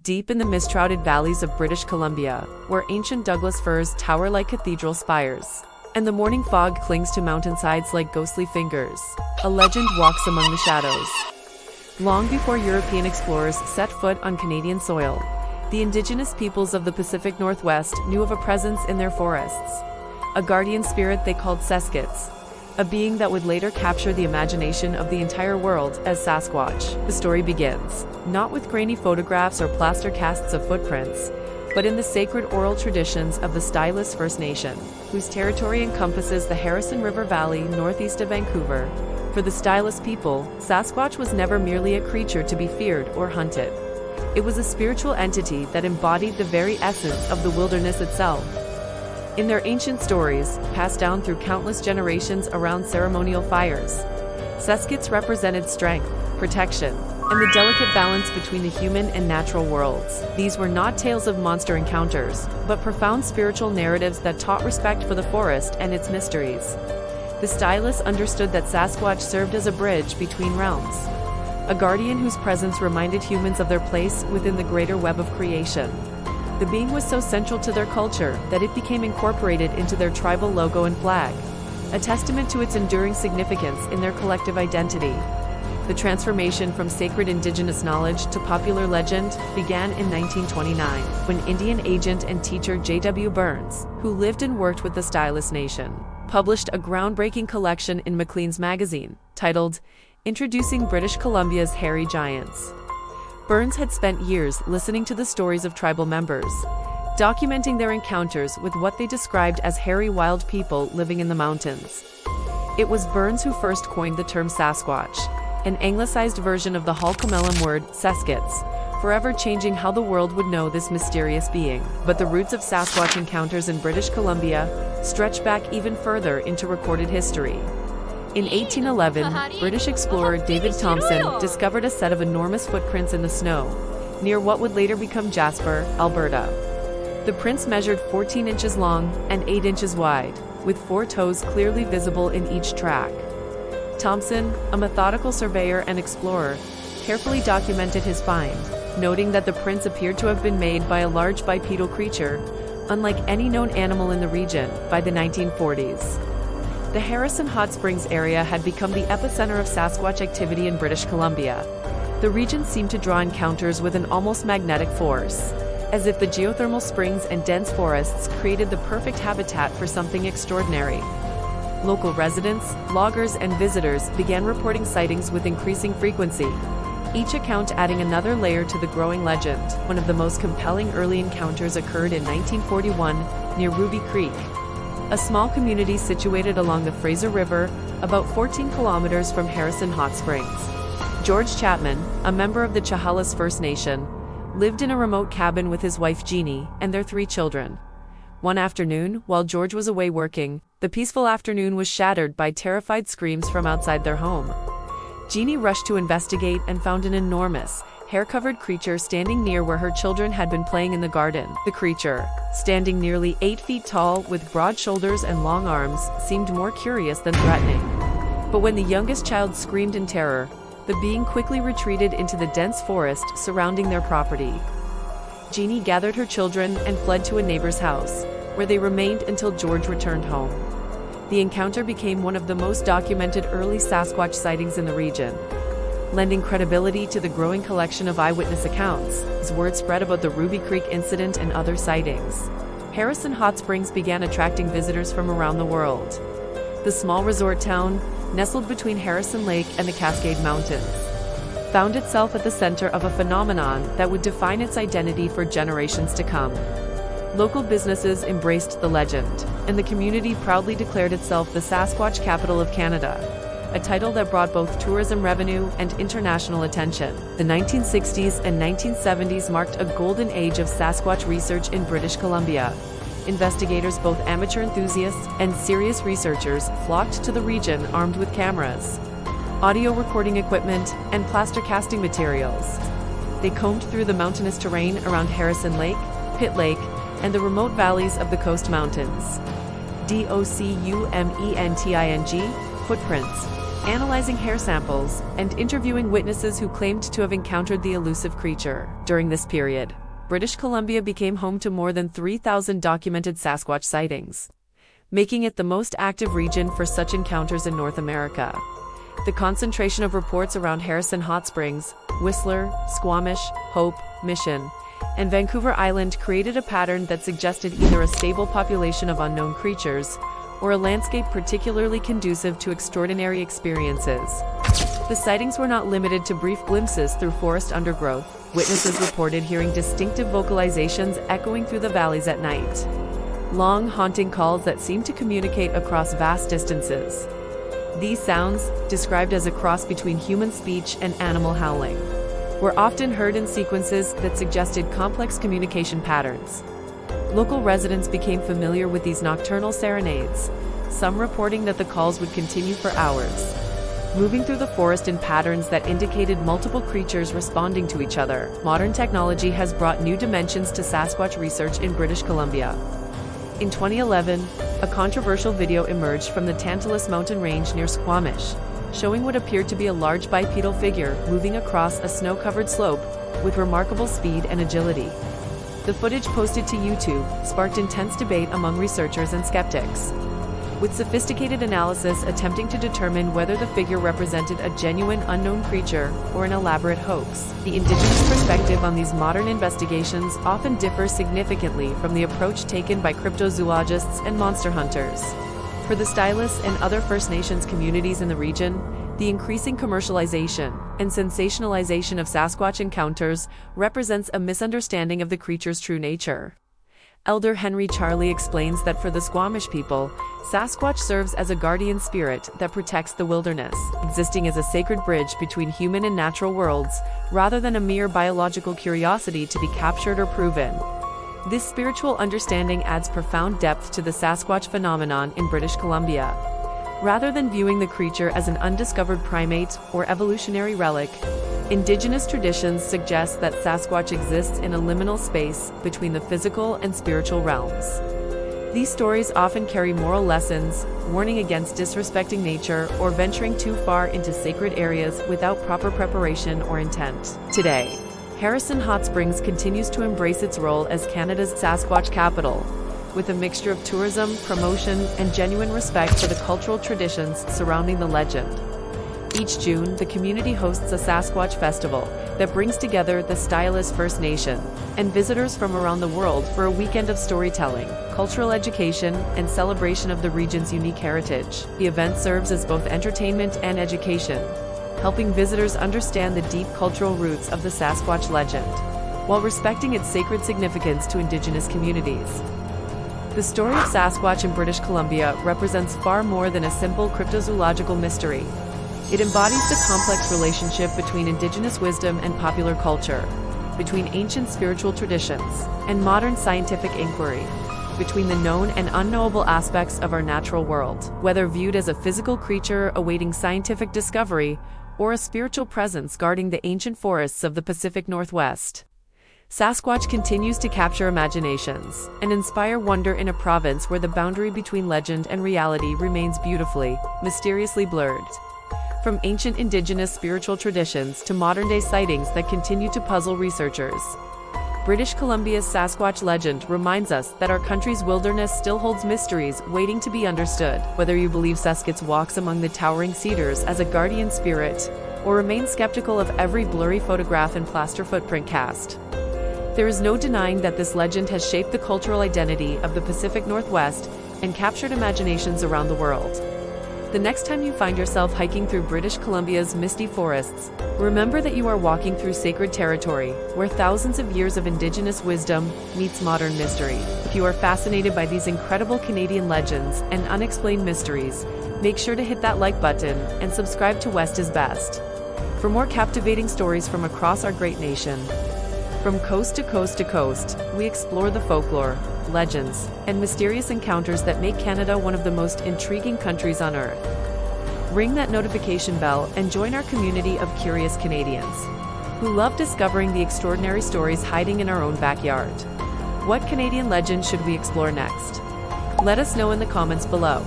deep in the mist-shrouded valleys of British Columbia, where ancient Douglas firs tower like cathedral spires, and the morning fog clings to mountainsides like ghostly fingers, a legend walks among the shadows. Long before European explorers set foot on Canadian soil, the Indigenous peoples of the Pacific Northwest knew of a presence in their forests, a guardian spirit they called Sásq'ets, a being that would later capture the imagination of the entire world as Sasquatch. The story begins, not with grainy photographs or plaster casts of footprints, but in the sacred oral traditions of the Stylist First Nation, whose territory encompasses the Harrison River Valley northeast of Vancouver. For the Stylist people, Sasquatch was never merely a creature to be feared or hunted. It was a spiritual entity that embodied the very essence of the wilderness itself. In their ancient stories, passed down through countless generations around ceremonial fires, Sásq'ets represented strength, protection, and the delicate balance between the human and natural worlds. These were not tales of monster encounters, but profound spiritual narratives that taught respect for the forest and its mysteries. The stylists understood that Sasquatch served as a bridge between realms, a guardian whose presence reminded humans of their place within the greater web of creation. The being was so central to their culture that it became incorporated into their tribal logo and flag, a testament to its enduring significance in their collective identity. The transformation from sacred Indigenous knowledge to popular legend began in 1929, when Indian agent and teacher J.W. Burns, who lived and worked with the Stylist Nation, published a groundbreaking collection in Maclean's magazine, titled Introducing British Columbia's Hairy Giants. Burns had spent years listening to the stories of tribal members, documenting their encounters with what they described as hairy wild people living in the mountains. It was Burns who first coined the term Sasquatch, an anglicized version of the Halkomelem word Sásq'ets, forever changing how the world would know this mysterious being. But the roots of Sasquatch encounters in British Columbia stretch back even further into recorded history. In 1811, British explorer David Thompson discovered a set of enormous footprints in the snow, near what would later become Jasper, Alberta. The prints measured 14 inches long and 8 inches wide, with 4 toes clearly visible in each track. Thompson, a methodical surveyor and explorer, carefully documented his find, noting that the prints appeared to have been made by a large bipedal creature, unlike any known animal in the region. By the 1940s, the Harrison Hot Springs area had become the epicenter of Sasquatch activity in British Columbia. The region seemed to draw encounters with an almost magnetic force, as if the geothermal springs and dense forests created the perfect habitat for something extraordinary. Local residents, loggers, and visitors began reporting sightings with increasing frequency, each account adding another layer to the growing legend. One of the most compelling early encounters occurred in 1941 near Ruby Creek, a small community situated along the Fraser River, about 14 kilometers from Harrison Hot Springs. George Chapman, a member of the Chehalis First Nation, lived in a remote cabin with his wife Jeannie and their 3 children. One afternoon, while George was away working, the peaceful afternoon was shattered by terrified screams from outside their home. Jeannie rushed to investigate and found an enormous, hair-covered creature standing near where her children had been playing in the garden. The creature, standing nearly 8 feet tall with broad shoulders and long arms, seemed more curious than threatening. But when the youngest child screamed in terror, the being quickly retreated into the dense forest surrounding their property. Jeannie gathered her children and fled to a neighbor's house, where they remained until George returned home. The encounter became one of the most documented early Sasquatch sightings in the region, lending credibility to the growing collection of eyewitness accounts. As word spread about the Ruby Creek incident and other sightings, Harrison Hot Springs began attracting visitors from around the world. The small resort town, nestled between Harrison Lake and the Cascade Mountains, found itself at the center of a phenomenon that would define its identity for generations to come. Local businesses embraced the legend, and the community proudly declared itself the Sasquatch capital of Canada, a title that brought both tourism revenue and international attention. The 1960s and 1970s marked a golden age of Sasquatch research in British Columbia. Investigators, both amateur enthusiasts and serious researchers, flocked to the region armed with cameras, audio recording equipment, and plaster casting materials. They combed through the mountainous terrain around Harrison Lake, Pitt Lake, and the remote valleys of the Coast Mountains. Documenting footprints, analyzing hair samples, and interviewing witnesses who claimed to have encountered the elusive creature. During this period, British Columbia became home to more than 3,000 documented Sasquatch sightings, making it the most active region for such encounters in North America. The concentration of reports around Harrison Hot Springs, Whistler, Squamish, Hope, Mission, and Vancouver Island created a pattern that suggested either a stable population of unknown creatures or a landscape particularly conducive to extraordinary experiences. The sightings were not limited to brief glimpses through forest undergrowth. Witnesses reported hearing distinctive vocalizations echoing through the valleys at night. Long, haunting calls that seemed to communicate across vast distances. These sounds, described as a cross between human speech and animal howling, were often heard in sequences that suggested complex communication patterns. Local residents became familiar with these nocturnal serenades, some reporting that the calls would continue for hours, moving through the forest in patterns that indicated multiple creatures responding to each other. Modern technology has brought new dimensions to Sasquatch research in British Columbia. In 2011, a controversial video emerged from the Tantalus mountain range near Squamish, showing what appeared to be a large bipedal figure moving across a snow-covered slope with remarkable speed and agility. The footage posted to YouTube sparked intense debate among researchers and skeptics, with sophisticated analysis attempting to determine whether the figure represented a genuine unknown creature or an elaborate hoax. The Indigenous perspective on these modern investigations often differs significantly from the approach taken by cryptozoologists and monster hunters. For the stylists and other First Nations communities in the region, the increasing commercialization and sensationalization of Sasquatch encounters represents a misunderstanding of the creature's true nature. Elder Henry Charlie explains that for the Squamish people, Sasquatch serves as a guardian spirit that protects the wilderness, existing as a sacred bridge between human and natural worlds, rather than a mere biological curiosity to be captured or proven. This spiritual understanding adds profound depth to the Sasquatch phenomenon in British Columbia. Rather than viewing the creature as an undiscovered primate or evolutionary relic, Indigenous traditions suggest that Sasquatch exists in a liminal space between the physical and spiritual realms. These stories often carry moral lessons, warning against disrespecting nature or venturing too far into sacred areas without proper preparation or intent. Today, Harrison Hot Springs continues to embrace its role as Canada's Sasquatch capital, with a mixture of tourism, promotion, and genuine respect for the cultural traditions surrounding the legend. Each June, the community hosts a Sasquatch festival that brings together the Stylist First Nation and visitors from around the world for a weekend of storytelling, cultural education, and celebration of the region's unique heritage. The event serves as both entertainment and education, helping visitors understand the deep cultural roots of the Sasquatch legend, while respecting its sacred significance to Indigenous communities. The story of Sasquatch in British Columbia represents far more than a simple cryptozoological mystery. It embodies the complex relationship between Indigenous wisdom and popular culture, between ancient spiritual traditions and modern scientific inquiry, between the known and unknowable aspects of our natural world. Whether viewed as a physical creature awaiting scientific discovery or a spiritual presence guarding the ancient forests of the Pacific Northwest, Sasquatch continues to capture imaginations and inspire wonder in a province where the boundary between legend and reality remains beautifully, mysteriously blurred. From ancient Indigenous spiritual traditions to modern-day sightings that continue to puzzle researchers, British Columbia's Sasquatch legend reminds us that our country's wilderness still holds mysteries waiting to be understood. Whether you believe Sásq'ets walks among the towering cedars as a guardian spirit, or remain skeptical of every blurry photograph and plaster footprint cast, there is no denying that this legend has shaped the cultural identity of the Pacific Northwest and captured imaginations around the world. The next time you find yourself hiking through British Columbia's misty forests, remember that you are walking through sacred territory, where thousands of years of Indigenous wisdom meets modern mystery. If you are fascinated by these incredible Canadian legends and unexplained mysteries, make sure to hit that like button and subscribe to West is Best for more captivating stories from across our great nation. From coast to coast to coast, we explore the folklore, legends, and mysterious encounters that make Canada one of the most intriguing countries on Earth. Ring that notification bell and join our community of curious Canadians who love discovering the extraordinary stories hiding in our own backyard. What Canadian legend should we explore next? Let us know in the comments below.